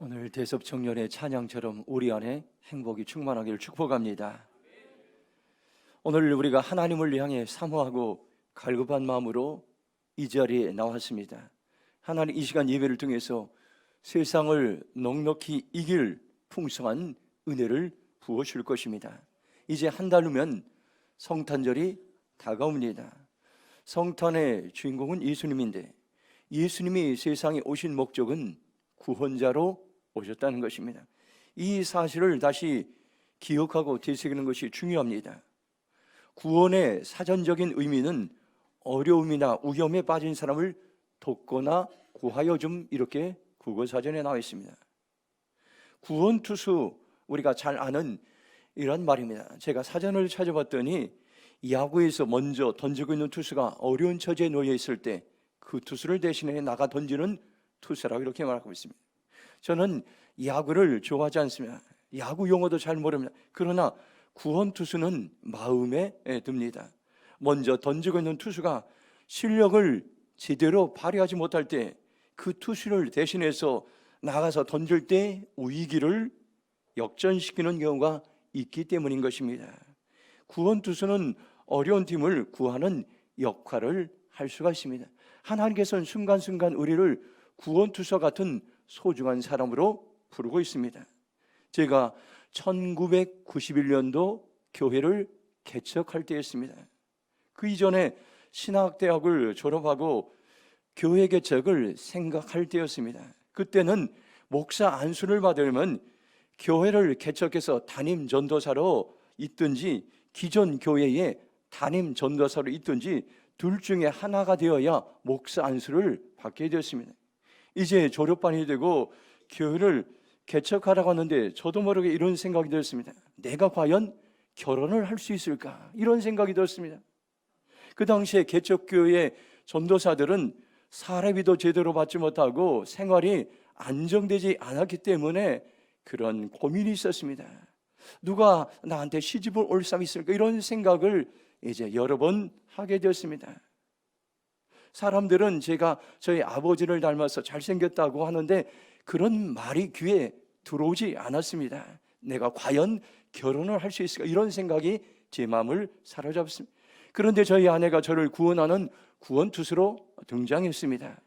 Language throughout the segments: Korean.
오늘 대섭 청년의 찬양처럼 우리 안에 행복이 충만하기를 축복합니다. 오늘 우리가 하나님을 향해 사모하고 갈급한 마음으로 이 자리에 나왔습니다. 하나님 이 시간 예배를 통해서 세상을 넉넉히 이길 풍성한 은혜를 부어줄 것입니다. 이제 한 달 후면 성탄절이 다가옵니다. 성탄의 주인공은 예수님인데 예수님이 세상에 오신 목적은 구원자로 오셨다는 것입니다. 이 사실을 다시 기억하고 되새기는 것이 중요합니다. 구원의 사전적인 의미는 어려움이나 위험에 빠진 사람을 돕거나 구하여 줌, 이렇게 국어사전에 나와 있습니다. 구원투수, 우리가 잘 아는 이런 말입니다. 제가 사전을 찾아봤더니 야구에서 먼저 던지고 있는 투수가 어려운 처지에 놓여 있을 때 그 투수를 대신해 나가 던지는 투수라고 이렇게 말하고 있습니다. 저는 야구를 좋아하지 않습니다. 야구 용어도 잘 모릅니다. 그러나 구원투수는 마음에 듭니다. 먼저 던지고 있는 투수가 실력을 제대로 발휘하지 못할 때 그 투수를 대신해서 나가서 던질 때 위기를 역전시키는 경우가 있기 때문인 것입니다. 구원투수는 어려운 팀을 구하는 역할을 할 수가 있습니다. 하나님께서는 순간순간 우리를 구원투수 같은 소중한 사람으로 부르고 있습니다. 제가 1991년도 교회를 개척할 때였습니다. 그 이전에 신학대학을 졸업하고 교회 개척을 생각할 때였습니다. 그때는 목사 안수를 받으려면 교회를 개척해서 담임 전도사로 있든지 기존 교회에 담임 전도사로 있든지 둘 중에 하나가 되어야 목사 안수를 받게 되었습니다. 이제 졸업반이 되고 교회를 개척하라고 하는데 저도 모르게 이런 생각이 들었습니다. 내가 과연 결혼을 할 수 있을까? 이런 생각이 들었습니다. 그 당시에 개척교회 전도사들은 사례비도 제대로 받지 못하고 생활이 안정되지 않았기 때문에 그런 고민이 있었습니다. 누가 나한테 시집을 올 사람이 있을까? 이런 생각을 이제 여러 번 하게 되었습니다. 사람들은 제가 저희 아버지를 닮아서 잘생겼다고 하는데 그런 말이 귀에 들어오지 않았습니다. 내가 과연 결혼을 할 수 있을까? 이런 생각이 제 마음을 사로잡습니다. 그런데 저희 아내가 저를 구원하는 구원투수로 등장했습니다.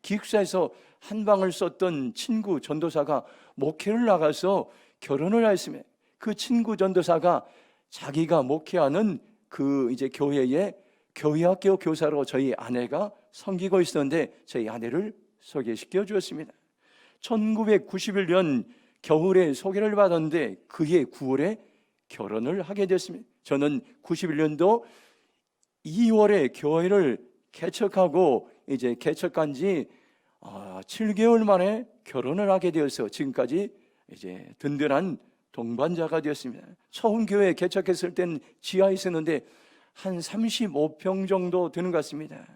기숙사에서 한 방을 썼던 친구 전도사가 목회를 나가서 결혼을 했습니다. 그 친구 전도사가 자기가 목회하는 그 이제 교회의 교회학교 교사로 저희 아내가 섬기고 있었는데 저희 아내를 소개시켜 주었습니다. 1991년 겨울에 소개를 받았는데 그해 9월에 결혼을 하게 됐습니다. 저는 91년도 2월에 교회를 개척하고 이제 개척한 지 7개월 만에 결혼을 하게 되어서 지금까지 이제 든든한 동반자가 되었습니다. 처음 교회 개척했을 땐 지하에 있었는데 한 35평 정도 되는 것 같습니다.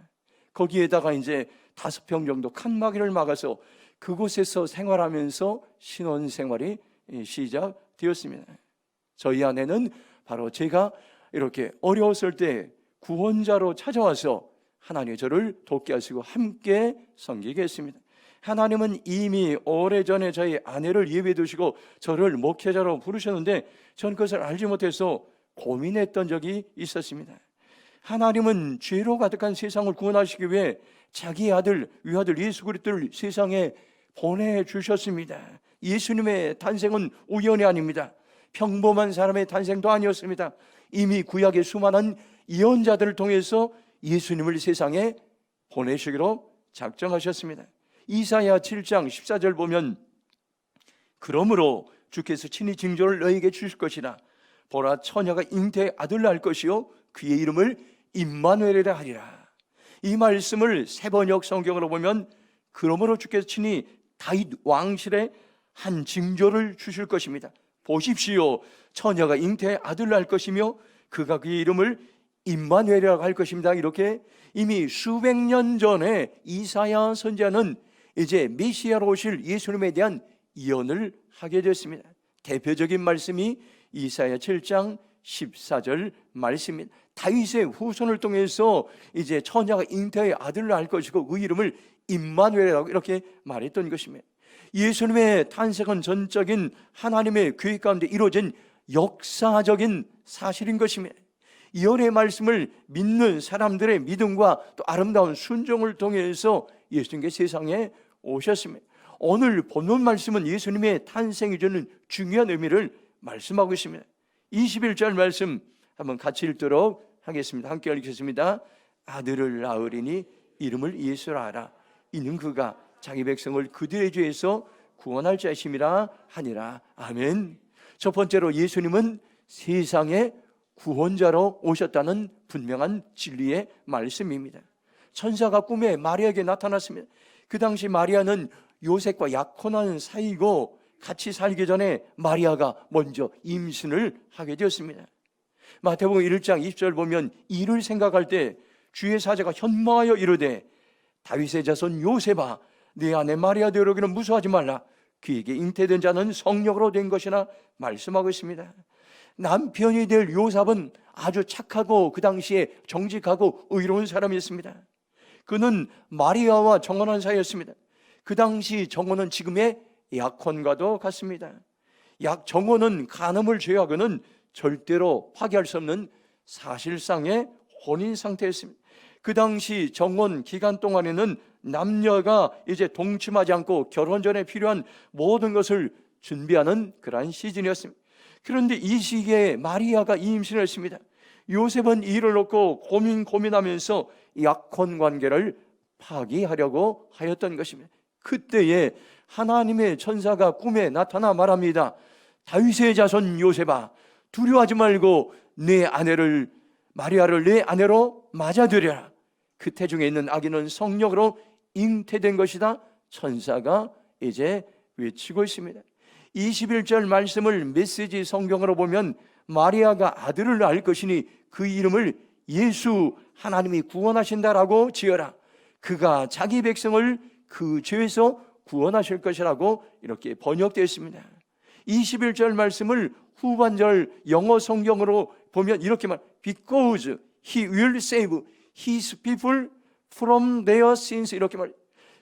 거기에다가 이제 5평 정도 칸막이를 막아서 그곳에서 생활하면서 신혼생활이 시작되었습니다. 저희 아내는 바로 제가 이렇게 어려웠을 때 구원자로 찾아와서 하나님이 저를 돕게 하시고 함께 섬기게 했습니다. 하나님은 이미 오래전에 저희 아내를 예비해 두시고 저를 목회자로 부르셨는데 저는 그것을 알지 못해서 고민했던 적이 있었습니다. 하나님은 죄로 가득한 세상을 구원하시기 위해 자기 아들, 위아들 예수 그리스도를 세상에 보내주셨습니다. 예수님의 탄생은 우연이 아닙니다. 평범한 사람의 탄생도 아니었습니다. 이미 구약의 수많은 예언자들을 통해서 예수님을 세상에 보내시기로 작정하셨습니다. 이사야 7장 14절 보면 그러므로 주께서 친히 징조를 너에게 주실 것이라 보라 처녀가 잉태의 아들을 낳을 것이요 그의 이름을 임마누엘이라 하리라. 이 말씀을 새번역 성경으로 보면 그러므로 주께서 친히 다윗 왕실에 한 징조를 주실 것입니다. 보십시오, 처녀가 잉태의 아들을 낳을 것이며 그가 그의 이름을 임마누엘이라고 할 것입니다. 이렇게 이미 수백 년 전에 이사야 선지자는 이제 메시아로 오실 예수님에 대한 예언을 하게 됐습니다. 대표적인 말씀이 이사야 7장 14절 말씀입니다. 다윗의 후손을 통해서 이제 처녀가 잉태의 아들을 낳을 것이고 그 이름을 임마누엘이라고 이렇게 말했던 것입니다. 예수님의 탄생은 전적인 하나님의 계획 가운데 이루어진 역사적인 사실인 것입니다. 예언의 말씀을 믿는 사람들의 믿음과 또 아름다운 순종을 통해서 예수님께 세상에 오셨습니다. 오늘 본문 말씀은 예수님의 탄생이 주는 중요한 의미를 말씀하고 있습니다. 21절 말씀 한번 같이 읽도록 하겠습니다. 함께 읽겠습니다. 아들을 낳으리니 이름을 예수라 하라. 이는 그가 자기 백성을 그들의 죄에서 구원할 자심이라 하니라. 아멘. 첫 번째로 예수님은 세상의 구원자로 오셨다는 분명한 진리의 말씀입니다. 천사가 꿈에 마리아에게 나타났습니다. 그 당시 마리아는 요셉과 약혼한 사이고 같이 살기 전에 마리아가 먼저 임신을 하게 되었습니다. 마태복음 1장 20절 보면 이를 생각할 때 주의 사자가 현마하여 이르되 다윗의 자손 요셉아 네 아내 마리아 되어오기는 무서워하지 말라. 그에게 잉태된 자는 성령으로 된 것이나 말씀하고 있습니다. 남편이 될 요셉은 아주 착하고 그 당시에 정직하고 의로운 사람이었습니다. 그는 마리아와 정혼한 사이였습니다. 그 당시 정혼은 지금의 약혼과도 같습니다. 정혼은 간음을 제외하고는 절대로 파기할 수 없는 사실상의 혼인 상태였습니다. 그 당시 정혼 기간 동안에는 남녀가 이제 동침하지 않고 결혼 전에 필요한 모든 것을 준비하는 그러한 시즌이었습니다. 그런데 이 시기에 마리아가 임신을 했습니다. 요셉은 이를 놓고 고민하면서 약혼 관계를 파기하려고 하였던 것입니다. 그때에 하나님의 천사가 꿈에 나타나 말합니다. 다윗의 자손 요셉아 두려워하지 말고 내 아내를 마리아를 내 아내로 맞아들여라. 그 태중에 있는 아기는 성령으로 잉태된 것이다. 천사가 이제 외치고 있습니다. 21절 말씀을 메시지 성경으로 보면 마리아가 아들을 낳을 것이니 그 이름을 예수 하나님이 구원하신다라고 지어라. 그가 자기 백성을 그 죄에서 구원하실 것이라고 이렇게 번역되어 있습니다. 21절 말씀을 후반절 영어 성경으로 보면 이렇게 Because he will save his people from their sins 이렇게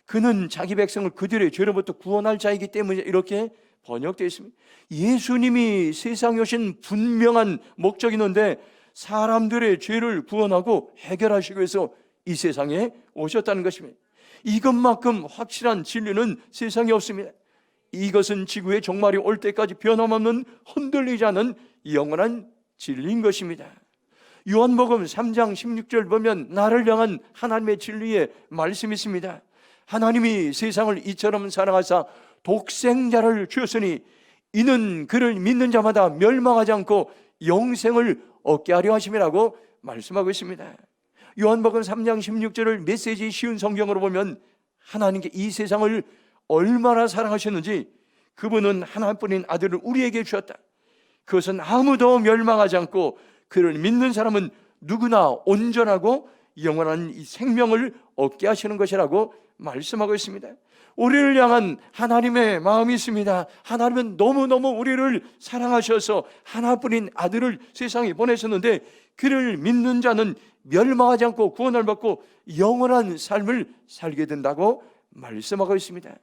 그는 자기 백성을 그들의 죄로부터 구원할 자이기 때문에 이렇게 번역되어 있습니다. 예수님이 세상에 오신 분명한 목적이 있는데 사람들의 죄를 구원하고 해결하시기 위해서 이 세상에 오셨다는 것입니다. 이것만큼 확실한 진리는 세상에 없습니다. 이것은 지구의 종말이 올 때까지 변함없는 흔들리지 않은 영원한 진리인 것입니다. 요한복음 3장 16절 보면 나를 향한 하나님의 진리의 말씀이 있습니다. 하나님이 세상을 이처럼 사랑하사 독생자를 주었으니 이는 그를 믿는 자마다 멸망하지 않고 영생을 얻게 하려 하심이라고 말씀하고 있습니다. 요한복음 3장 16절을 메시지 쉬운 성경으로 보면 하나님께 이 세상을 얼마나 사랑하셨는지 그분은 하나뿐인 아들을 우리에게 주었다. 그것은 아무도 멸망하지 않고 그를 믿는 사람은 누구나 온전하고 영원한 생명을 얻게 하시는 것이라고 말씀하고 있습니다. 우리를 향한 하나님의 마음이 있습니다. 하나님은 너무너무 우리를 사랑하셔서 하나뿐인 아들을 세상에 보내셨는데 그를 믿는 자는 멸망하지 않고 구원을 받고 영원한 삶을 살게 된다고 말씀하고 있습니다.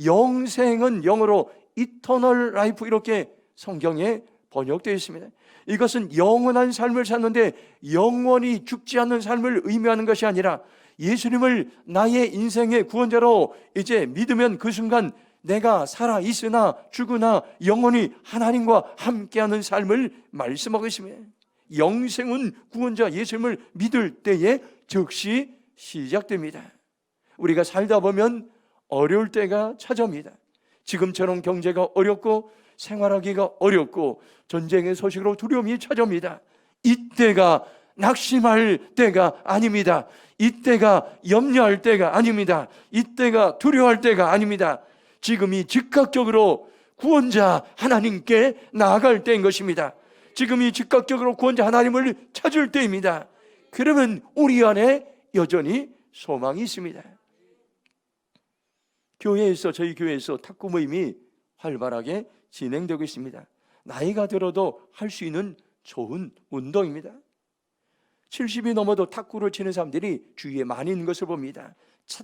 영생은 영어로 Eternal Life 이렇게 성경에 번역되어 있습니다. 이것은 영원한 삶을 사는데 영원히 죽지 않는 삶을 의미하는 것이 아니라 예수님을 나의 인생의 구원자로 이제 믿으면 그 순간 내가 살아 있으나 죽으나 영원히 하나님과 함께하는 삶을 말씀하고 있습니다. 영생은 구원자 예수님을 믿을 때에 즉시 시작됩니다. 우리가 살다 보면 어려울 때가 찾아옵니다. 지금처럼 경제가 어렵고 생활하기가 어렵고 전쟁의 소식으로 두려움이 찾아옵니다. 이때가 낙심할 때가 아닙니다. 이때가 염려할 때가 아닙니다. 이때가 두려워할 때가 아닙니다. 지금이 즉각적으로 구원자 하나님께 나아갈 때인 것입니다. 지금이 즉각적으로 구원자 하나님을 찾을 때입니다. 그러면 우리 안에 여전히 소망이 있습니다. 저희 교회에서 탁구 모임이 활발하게 진행되고 있습니다. 나이가 들어도 할 수 있는 좋은 운동입니다. 70이 넘어도 탁구를 치는 사람들이 주위에 많이 있는 것을 봅니다.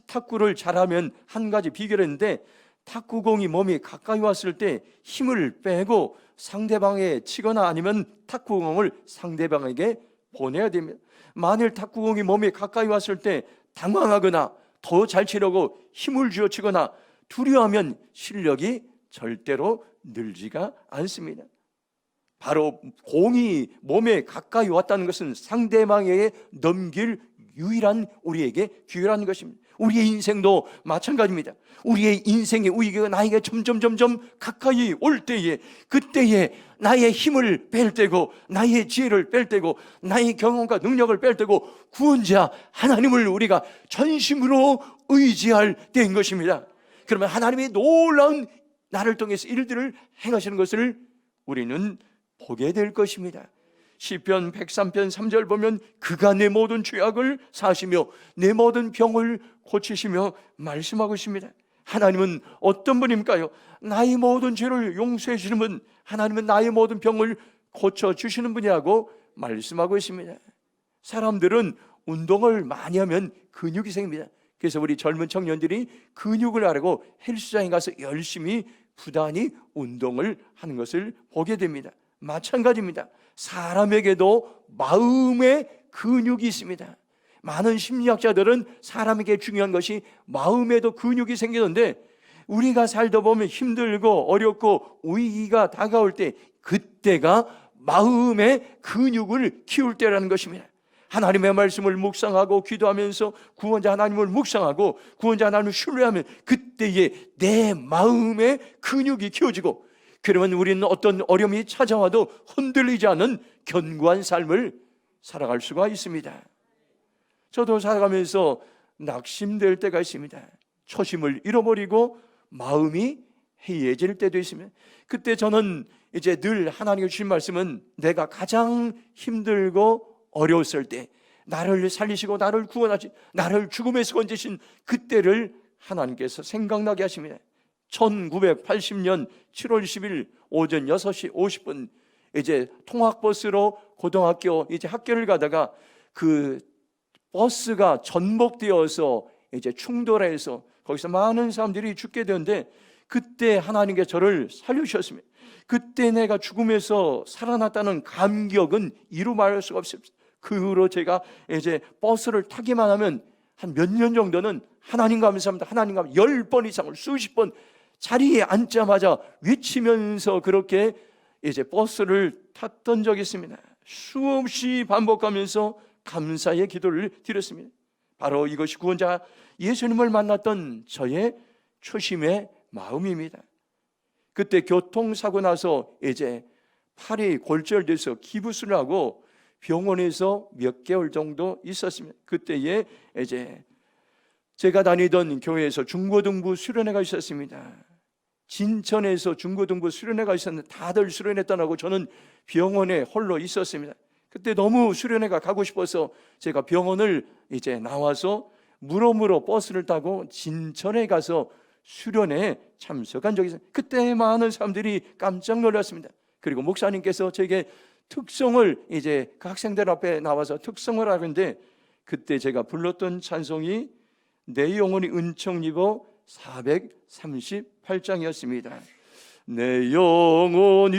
탁구를 잘하면 한 가지 비결이 있는데 탁구공이 몸에 가까이 왔을 때 힘을 빼고 상대방에 치거나 아니면 탁구공을 상대방에게 보내야 됩니다. 만일 탁구공이 몸에 가까이 왔을 때 당황하거나 더 잘 치려고 힘을 쥐어 치거나 두려워하면 실력이 절대로 늘지가 않습니다. 바로 공이 몸에 가까이 왔다는 것은 상대방에게 넘길 유일한 우리에게 기회라는 것입니다. 우리의 인생도 마찬가지입니다. 우리의 인생의 위기가 나에게 점점 가까이 올 때에, 그때에 나의 힘을 뺄 때고 나의 지혜를 뺄 때고 나의 경험과 능력을 뺄 때고 구원자 하나님을 우리가 전심으로 의지할 때인 것입니다. 그러면 하나님의 놀라운 나를 통해서 일들을 행하시는 것을 우리는 보게 될 것입니다. 시편 103편 3절 보면 그가 내 모든 죄악을 사시며 내 모든 병을 고치시며 말씀하고 있습니다. 하나님은 어떤 분입니까요? 나의 모든 죄를 용서해 주시는 분, 하나님은 나의 모든 병을 고쳐주시는 분이라고 말씀하고 있습니다. 사람들은 운동을 많이 하면 근육이 생깁니다. 그래서 우리 젊은 청년들이 근육을 하려고 헬스장에 가서 열심히 부단히 운동을 하는 것을 보게 됩니다. 마찬가지입니다. 사람에게도 마음의 근육이 있습니다. 많은 심리학자들은 사람에게 중요한 것이 마음에도 근육이 생기는데, 우리가 살다 보면 힘들고 어렵고 위기가 다가올 때 그때가 마음의 근육을 키울 때라는 것입니다. 하나님의 말씀을 묵상하고 기도하면서 구원자 하나님을 묵상하고 구원자 하나님을 신뢰하면 그때에 내 마음의 근육이 키워지고, 그러면 우리는 어떤 어려움이 찾아와도 흔들리지 않은 견고한 삶을 살아갈 수가 있습니다. 저도 살아가면서 낙심될 때가 있습니다. 초심을 잃어버리고 마음이 해이해질 때도 있습니다. 그때 저는 이제 늘 하나님의 주신 말씀은 내가 가장 힘들고 어려웠을 때 나를 살리시고 나를 구원하시, 나를 죽음에서 건지신 그때를 하나님께서 생각나게 하십니다. 1980년 7월 10일 오전 6시 50분 이제 통학버스로 고등학교 이제 학교를 가다가 그 버스가 전복되어서 이제 충돌해서 거기서 많은 사람들이 죽게 되는데, 그때 하나님께 저를 살려주셨습니다. 그때 내가 죽음에서 살아났다는 감격은 이루 말할 수가 없습니다. 그 후로 제가 이제 버스를 타기만 하면 한 몇 년 정도는 하나님 감사합니다, 하나님 감사합니다 10번 이상을 수십 번 자리에 앉자마자 외치면서 그렇게 이제 버스를 탔던 적이 있습니다. 수없이 반복하면서 감사의 기도를 드렸습니다. 바로 이것이 구원자 예수님을 만났던 저의 초심의 마음입니다. 그때 교통사고 나서 이제 팔이 골절돼서 기부스를 하고 병원에서 몇 개월 정도 있었습니다. 그때에 이제 제가 다니던 교회에서 중고등부 수련회가 있었습니다. 진천에서 중고등부 수련회가 있었는데 다들 수련회 떠나고 저는 병원에 홀로 있었습니다. 그때 너무 수련회가 가고 싶어서 제가 병원을 이제 나와서 무럼으로 버스를 타고 진천에 가서 수련회에 참석한 적이 있어요. 그때 많은 사람들이 깜짝 놀랐습니다. 그리고 목사님께서 저에게 특성을 이제 그 학생들 앞에 나와서 특성을 하는데, 그때 제가 불렀던 찬송이 내 영혼이 은총 입어 438장이었습니다. 내 영혼이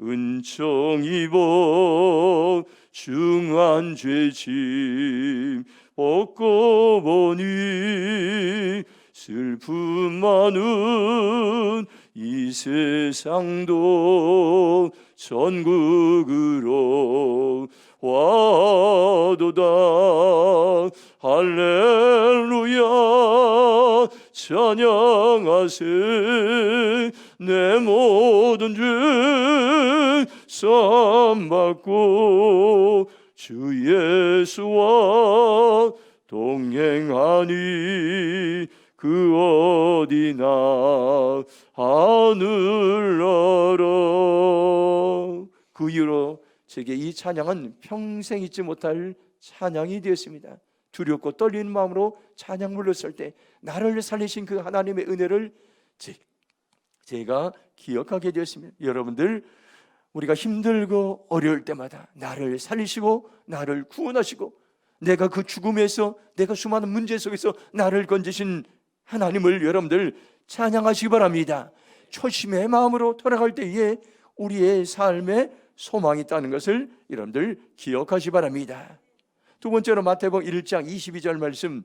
은총 입어 중한 죄짐 벗고 보니 슬픔 많은 이 세상도 천국으로 와도다. 할렐루야 찬양하세. 내 모든 죄 사함받고 주 예수와 동행하니 그 어디나 하늘나라. 그 이후로 제게 이 찬양은 평생 잊지 못할 찬양이 되었습니다. 두렵고 떨리는 마음으로 찬양 불렀을 때 나를 살리신 그 하나님의 은혜를 제가 기억하게 되었습니다. 여러분들, 우리가 힘들고 어려울 때마다 나를 살리시고 나를 구원하시고 내가 그 죽음에서, 내가 수많은 문제 속에서 나를 건지신 하나님을 여러분들 찬양하시기 바랍니다. 초심의 마음으로 돌아갈 때에 우리의 삶에 소망이 있다는 것을 여러분들 기억하시기 바랍니다. 두 번째로 마태복음 1장 22절 말씀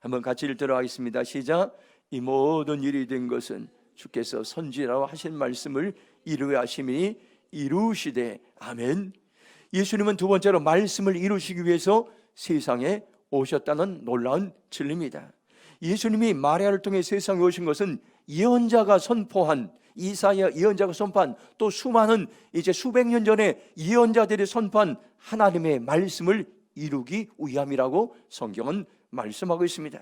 한번 같이 읽도록 하겠습니다. 시작. 이 모든 일이 된 것은 주께서 선지라고 하신 말씀을 이루게 하심이 이루시되. 아멘. 예수님은 두 번째로 말씀을 이루시기 위해서 세상에 오셨다는 놀라운 진리입니다. 예수님이 마리아를 통해 세상에 오신 것은 예언자가 선포한, 이사야 예언자가 선포한, 또 수많은 이제 수백 년 전에 예언자들이 선포한 하나님의 말씀을 이루기 위함이라고 성경은 말씀하고 있습니다.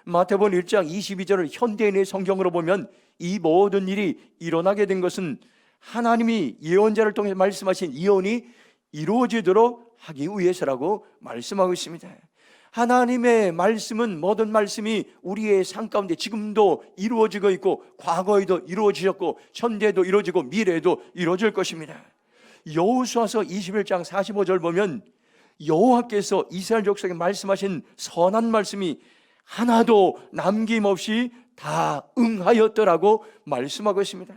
마태복음 1장 22절을 현대인의 성경으로 보면 이 모든 일이 일어나게 된 것은 하나님이 예언자를 통해 말씀하신 예언이 이루어지도록 하기 위해서라고 말씀하고 있습니다. 하나님의 말씀은, 모든 말씀이 우리의 삶 가운데 지금도 이루어지고 있고 과거에도 이루어지셨고 현재도 이루어지고 미래에도 이루어질 것입니다. 여호수아서 21장 45절 보면 여호와께서 이스라엘 족속에게 말씀하신 선한 말씀이 하나도 남김없이 다 응하였더라고 말씀하고 있습니다.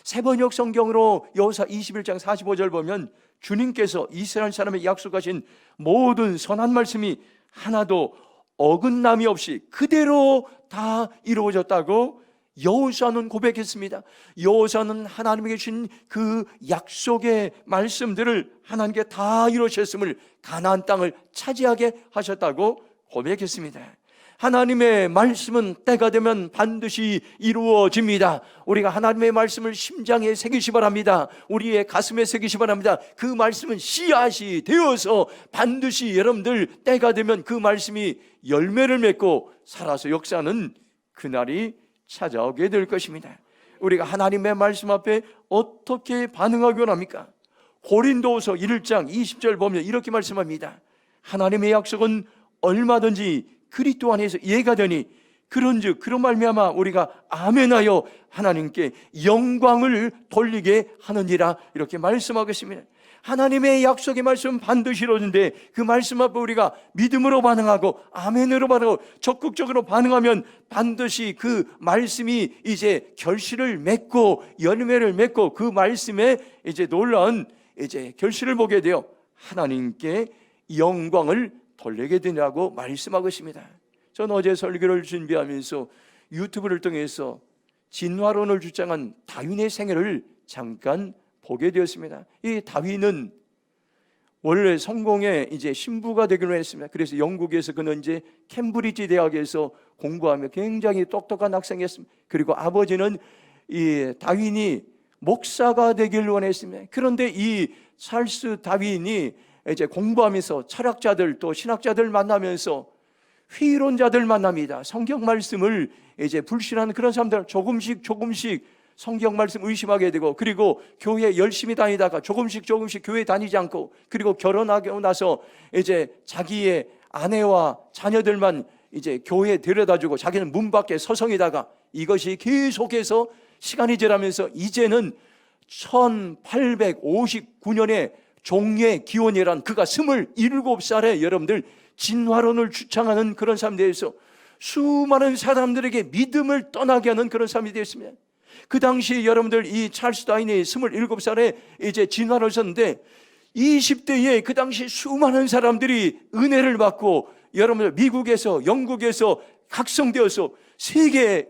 세번역 성경으로 여호수아 21장 45절 보면 주님께서 이스라엘 사람에게 약속하신 모든 선한 말씀이 하나도 어긋남이 없이 그대로 다 이루어졌다고 여호수아는 고백했습니다. 여호수아는 하나님에게 주신 그 약속의 말씀들을 하나님께 다 이루셨음을, 가나안 땅을 차지하게 하셨다고 고백했습니다. 하나님의 말씀은 때가 되면 반드시 이루어집니다. 우리가 하나님의 말씀을 심장에 새기시 바랍니다. 우리의 가슴에 새기시 바랍니다. 그 말씀은 씨앗이 되어서 반드시 여러분들 때가 되면 그 말씀이 열매를 맺고 살아서 역사하는 그날이 찾아오게 될 것입니다. 우리가 하나님의 말씀 앞에 어떻게 반응하기 합니까? 고린도후서 1장 20절 보면 이렇게 말씀합니다. 하나님의 약속은 얼마든지 그리스도 안에서 이해가 되니 그런즉 그런 말미암아 우리가 아멘하여 하나님께 영광을 돌리게 하느니라, 이렇게 말씀하고 있습니다. 하나님의 약속의 말씀은 반드시 이루어지는데 그 말씀 앞에 우리가 믿음으로 반응하고 아멘으로 반응하고 적극적으로 반응하면 반드시 그 말씀이 이제 결실을 맺고 열매를 맺고 그 말씀에 이제 놀라운 이제 결실을 보게 되어 하나님께 영광을 돌리게 되냐고 말씀하고 있습니다. 저는 어제 설교를 준비하면서 유튜브를 통해서 진화론을 주장한 다윈의 생애를 잠깐 보게 되었습니다. 이 다윈은 원래 성공의 이제 신부가 되기로 했습니다. 그래서 영국에서 그는 이제 캠브리지 대학에서 공부하며 굉장히 똑똑한 학생이었습니다. 그리고 아버지는 이 다윈이 목사가 되기를 원했습니다. 그런데 이 찰스 다윈이 이제 공부하면서 철학자들 또 신학자들 만나면서 회의론자들 만납니다. 성경 말씀을 이제 불신하는 그런 사람들 조금씩 성경 말씀 의심하게 되고, 그리고 교회 열심히 다니다가 조금씩 교회 다니지 않고, 그리고 결혼하고 나서 이제 자기의 아내와 자녀들만 이제 교회에 데려다주고 자기는 문 밖에 서성이다가 이것이 계속해서 시간이 지나면서 이제는 1859년에 종례 기원이란 그가 27살에 여러분들 진화론을 주창하는 그런 사람에 대해서 수많은 사람들에게 믿음을 떠나게 하는 그런 사람이 되었습니다. 그 당시 여러분들 이 찰스 다윈이 27살에 이제 진화를 썼는데 20대에 그 당시 수많은 사람들이 은혜를 받고 여러분들 미국에서 영국에서 각성되어서 세계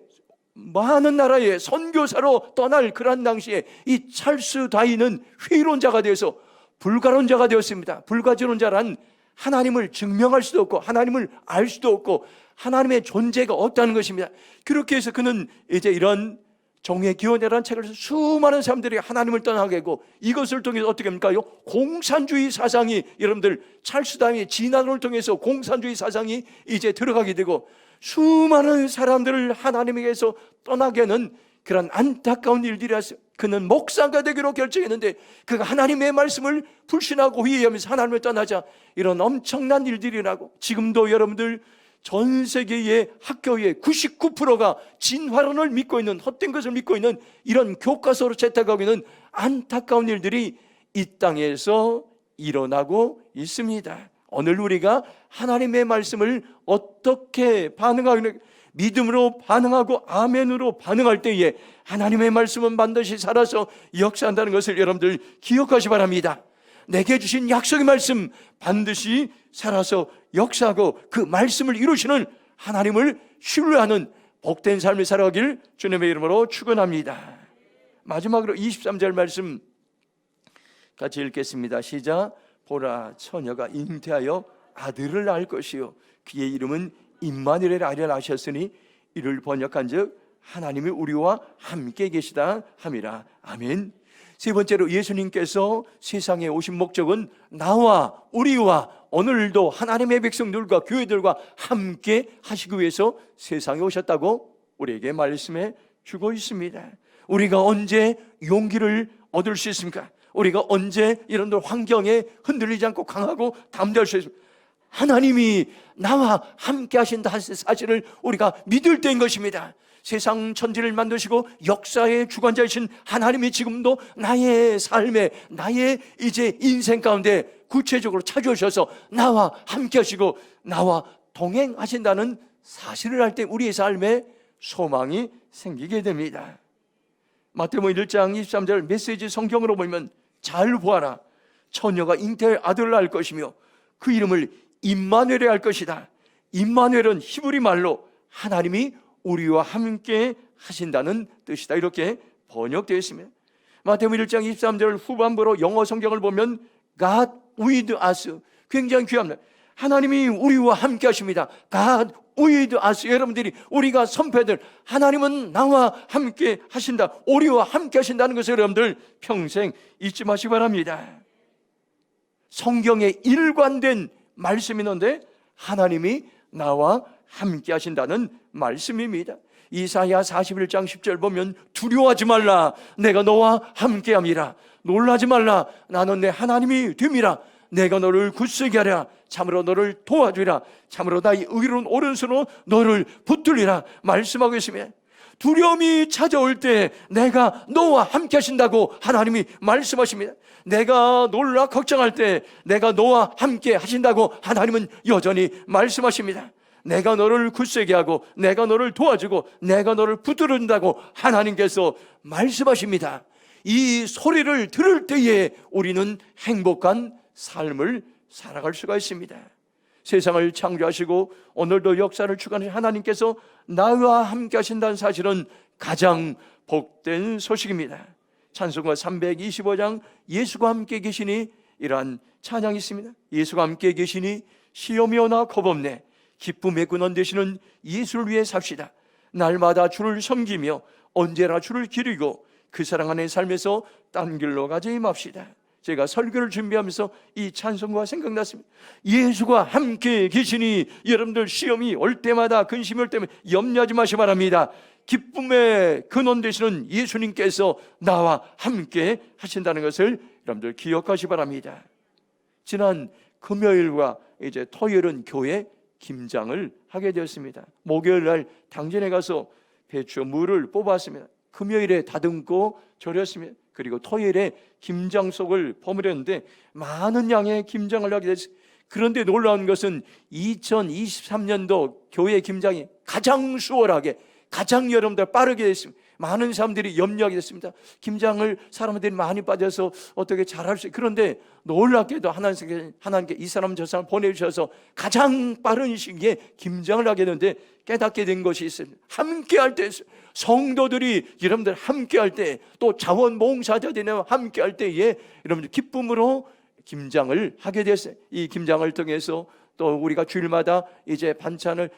많은 나라에 선교사로 떠날 그런 당시에 이 찰스 다윈은 회의론자가 되어서 불가론자가 되었습니다. 불가지론자란 하나님을 증명할 수도 없고 하나님을 알 수도 없고 하나님의 존재가 없다는 것입니다. 그렇게 해서 그는 이제 이런 종의 기원이라는 책을 써서 수많은 사람들이 하나님을 떠나게 하고, 이것을 통해서 어떻게 합니까? 공산주의 사상이 여러분들 찰스 다윈의 진화론을 통해서 공산주의 사상이 이제 들어가게 되고 수많은 사람들을 하나님에게서 떠나게 하는 그런 안타까운 일들이었어요. 그는 목사가 되기로 결정했는데 그가 하나님의 말씀을 불신하고 회의하면서 하나님을 떠나자 이런 엄청난 일들이 나고, 지금도 여러분들 전 세계의 학교의 99%가 진화론을 믿고 있는, 헛된 것을 믿고 있는 이런 교과서로 채택하고 있는 안타까운 일들이 이 땅에서 일어나고 있습니다. 오늘 우리가 하나님의 말씀을 어떻게 반응하는, 믿음으로 반응하고 아멘으로 반응할 때에 하나님의 말씀은 반드시 살아서 역사한다는 것을 여러분들 기억하시 바랍니다. 내게 주신 약속의 말씀 반드시 살아서 역사하고 그 말씀을 이루시는 하나님을 신뢰하는 복된 삶을 살아가길 주님의 이름으로 축원합니다. 마지막으로 23절 말씀 같이 읽겠습니다. 시작. 보라, 처녀가 잉태하여 아들을 낳을 것이요 그의 이름은 임마누엘이라 하셨으니 이를 번역한즉 하나님이 우리와 함께 계시다 함이라. 아멘. 세 번째로 예수님께서 세상에 오신 목적은 나와 우리와 오늘도 하나님의 백성들과 교회들과 함께 하시기 위해서 세상에 오셨다고 우리에게 말씀해 주고 있습니다. 우리가 언제 용기를 얻을 수 있습니까? 우리가 언제 이런 환경에 흔들리지 않고 강하고 담대할 수 있습니까? 하나님이 나와 함께 하신다 사실을 우리가 믿을 때인 것입니다. 세상 천지를 만드시고 역사의 주관자이신 하나님이 지금도 나의 삶에, 나의 이제 인생 가운데 구체적으로 찾아오셔서 나와 함께 하시고 나와 동행하신다는 사실을 알 때 우리의 삶에 소망이 생기게 됩니다. 마태복음 1장 23절 메시지 성경으로 보면 잘 보아라, 처녀가 잉태할 아들을 낳을 것이며 그 이름을 임마누엘이라 할 것이다. 임마누엘은 히브리 말로 하나님이 우리와 함께 하신다는 뜻이다. 이렇게 번역되어 있습니다. 마태복음 1장 23절 후반부로 영어 성경을 보면 God with us, 굉장히 귀합니다. 하나님이 우리와 함께 하십니다. God with us. 여러분들이 우리가 선배들, 하나님은 나와 함께 하신다, 우리와 함께 하신다는 것을 여러분들 평생 잊지 마시기 바랍니다. 성경에 일관된 말씀이 있는데 하나님이 나와 함께 하신다는 말씀입니다. 이사야 41장 10절 보면 두려워하지 말라, 내가 너와 함께 함이라. 놀라지 말라, 나는 내 하나님이 됨이라. 내가 너를 굳세게 하랴. 참으로 너를 도와주리라. 참으로 나의 의로운 오른손으로 너를 붙들리라 말씀하고 있습니다. 두려움이 찾아올 때 내가 너와 함께 하신다고 하나님이 말씀하십니다. 내가 놀라 걱정할 때 내가 너와 함께 하신다고 하나님은 여전히 말씀하십니다. 내가 너를 굳세게 하고 내가 너를 도와주고 내가 너를 붙들어준다고 하나님께서 말씀하십니다. 이 소리를 들을 때에 우리는 행복한 삶을 살아갈 수가 있습니다. 세상을 창조하시고 오늘도 역사를 주관하신 하나님께서 나와 함께 하신다는 사실은 가장 복된 소식입니다. 찬송가 325장 예수가 함께 계시니 이러한 찬양이 있습니다. 예수가 함께 계시니 시험이 오나 겁없네. 기쁨의 근원 되시는 예수를 위해 삽시다. 날마다 주를 섬기며 언제나 주를 기리고 그 사랑 안에 삶에서 딴 길로 가지 맙시다. 제가 설교를 준비하면서 이 찬송가 생각났습니다. 예수가 함께 계시니 여러분들 시험이 올 때마다 근심이 올 때마다 염려하지 마시기 바랍니다. 기쁨의 근원 되시는 예수님께서 나와 함께 하신다는 것을 여러분들 기억하시기 바랍니다. 지난 금요일과 이제 토요일은 교회 김장을 하게 되었습니다. 목요일 날 당전에 가서 배추 물을 뽑았습니다. 금요일에 다듬고 절였습니다. 그리고 토요일에 김장속을 버무렸는데 많은 양의 김장을 하게 됐습니다. 그런데 놀라운 것은 2023년도 교회 김장이 가장 수월하게, 가장 여러분들 빠르게 됐습니다. 많은 사람들이 염려하게 됐습니다. 김장을 사람들이 많이 빠져서 어떻게 잘할 수 있어요. 그런데 놀랍게도 하나님께 이 사람 저 사람 보내주셔서 가장 빠른 시기에 김장을 하게 되는데 깨닫게 된 것이 있습니다. 함께 할 때, 성도들이 여러분들 함께 할 때, 또 자원봉사자들이 함께 할 때에 여러분들 기쁨으로 김장을 하게 됐어요. 이 김장을 통해서 또 우리가 주일마다 이제 반찬을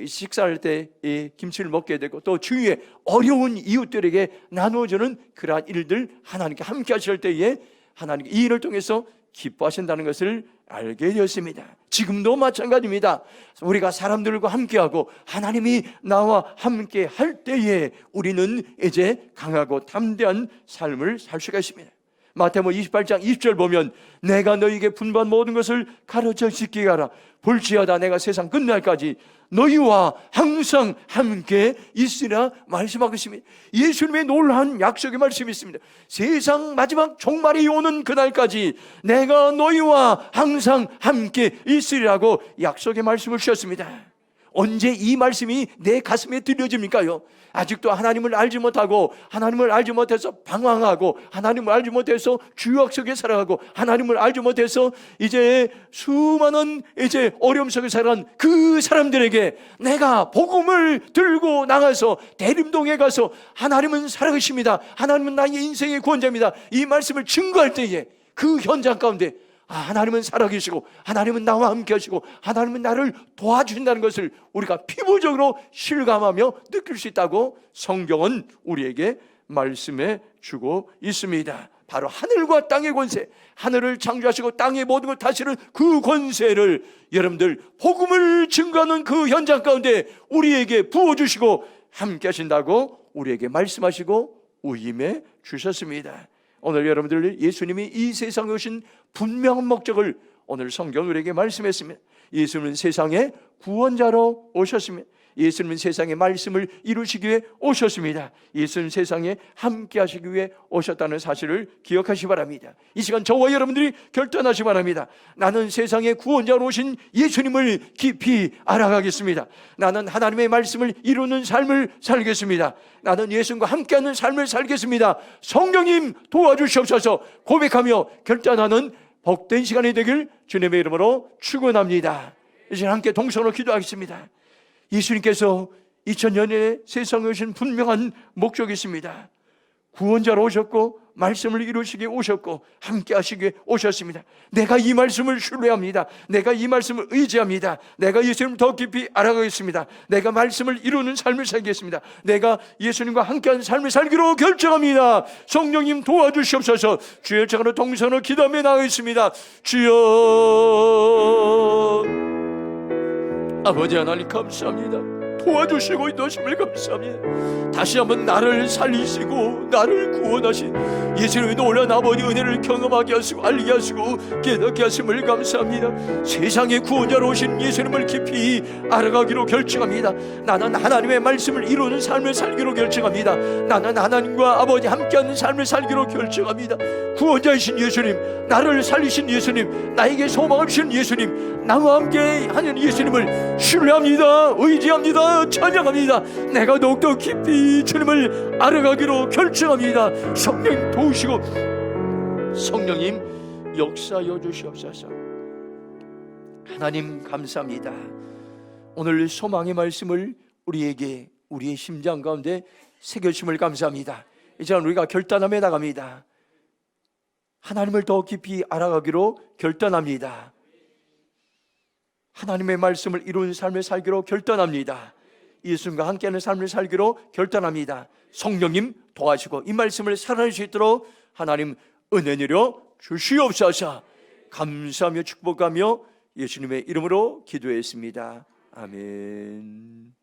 식사할 때 이 김치를 먹게 되고 또 주위에 어려운 이웃들에게 나누어주는 그러한 일들 하나님께 함께 하실 때에 하나님 이 일을 통해서 기뻐하신다는 것을 알게 되었습니다. 지금도 마찬가지입니다. 우리가 사람들과 함께하고 하나님이 나와 함께 할 때에 우리는 이제 강하고 담대한 삶을 살 수가 있습니다. 마태복음 28장 20절 보면 내가 너희에게 분부한 모든 것을 가르쳐 지키게 하라. 볼지어다 내가 세상 끝날까지 너희와 항상 함께 있으라 말씀하고 있습니다. 예수님의 놀라운 약속의 말씀이 있습니다. 세상 마지막 종말이 오는 그날까지 내가 너희와 항상 함께 있으리라고 약속의 말씀을 주셨습니다. 언제 이 말씀이 내 가슴에 들려집니까요? 아직도 하나님을 알지 못하고, 하나님을 알지 못해서 방황하고, 하나님을 알지 못해서 주역 속에 살아가고, 하나님을 알지 못해서 이제 수많은 이제 어려움 속에 살아간 그 사람들에게 내가 복음을 들고 나가서 대림동에 가서 하나님은 살아계십니다, 하나님은 나의 인생의 구원자입니다, 이 말씀을 증거할 때에 그 현장 가운데 하나님은 살아계시고, 하나님은 나와 함께 하시고, 하나님은 나를 도와주신다는 것을 우리가 피부적으로 실감하며 느낄 수 있다고 성경은 우리에게 말씀해 주고 있습니다. 바로 하늘과 땅의 권세, 하늘을 창조하시고 땅의 모든 걸 다스리는 그 권세를 여러분들 복음을 증거하는 그 현장 가운데 우리에게 부어주시고 함께 하신다고 우리에게 말씀하시고 위임해 주셨습니다. 오늘 여러분들, 예수님이 이 세상에 오신 분명한 목적을 오늘 성경 우리에게 말씀했습니다. 예수님은 세상의 구원자로 오셨습니다. 예수님은 세상의 말씀을 이루시기 위해 오셨습니다. 예수님은 세상에 함께 하시기 위해 오셨다는 사실을 기억하시기 바랍니다. 이 시간 저와 여러분들이 결단하시기 바랍니다. 나는 세상의 구원자로 오신 예수님을 깊이 알아가겠습니다. 나는 하나님의 말씀을 이루는 삶을 살겠습니다. 나는 예수님과 함께하는 삶을 살겠습니다. 성령님 도와주시옵소서 고백하며 결단하는 복된 시간이 되길 주님의 이름으로 축원합니다. 이제 함께 동성으로 기도하겠습니다. 예수님께서 2000년에 세상에 오신 분명한 목적이 있습니다. 구원자로 오셨고 말씀을 이루시기에 오셨고 함께 하시기에 오셨습니다. 내가 이 말씀을 신뢰합니다. 내가 이 말씀을 의지합니다. 내가 예수님을 더 깊이 알아가겠습니다. 내가 말씀을 이루는 삶을 살겠습니다. 내가 예수님과 함께하는 삶을 살기로 결정합니다. 성령님 도와주시옵소서. 주의 장으로 동선으로 기도하며 나가겠습니다. 주여, 아버지 하나님 감사합니다. 도와주시고 인도하심을 감사합니다. 다시 한번 나를 살리시고 나를 구원하신 예수님의 놀라운 아버지 은혜를 경험하게 하시고 알게 하시고 깨닫게 하심을 감사합니다. 세상의 구원자로 오신 예수님을 깊이 알아가기로 결정합니다. 나는 하나님의 말씀을 이루는 삶을 살기로 결정합니다. 나는 하나님과 아버지 함께하는 삶을 살기로 결정합니다. 구원자이신 예수님, 나를 살리신 예수님, 나에게 소망을 주신 예수님, 나와 함께 하는 예수님을 신뢰합니다. 의지합니다. 찬양합니다. 내가 더욱더 깊이 주님을 알아가기로 결정합니다. 성령 도우시고 성령님 역사여 주시옵소서. 하나님 감사합니다. 오늘 소망의 말씀을 우리에게 우리의 심장 가운데 새겨주심을 감사합니다. 이제 우리가 결단하며 나갑니다. 하나님을 더 깊이 알아가기로 결단합니다. 하나님의 말씀을 이루는 삶을 살기로 결단합니다. 예수님과 함께하는 삶을 살기로 결단합니다. 성령님 도와주시고 이 말씀을 살아낼 수 있도록 하나님 은혜 내려 주시옵소서. 감사하며 축복하며 예수님의 이름으로 기도했습니다. 아멘.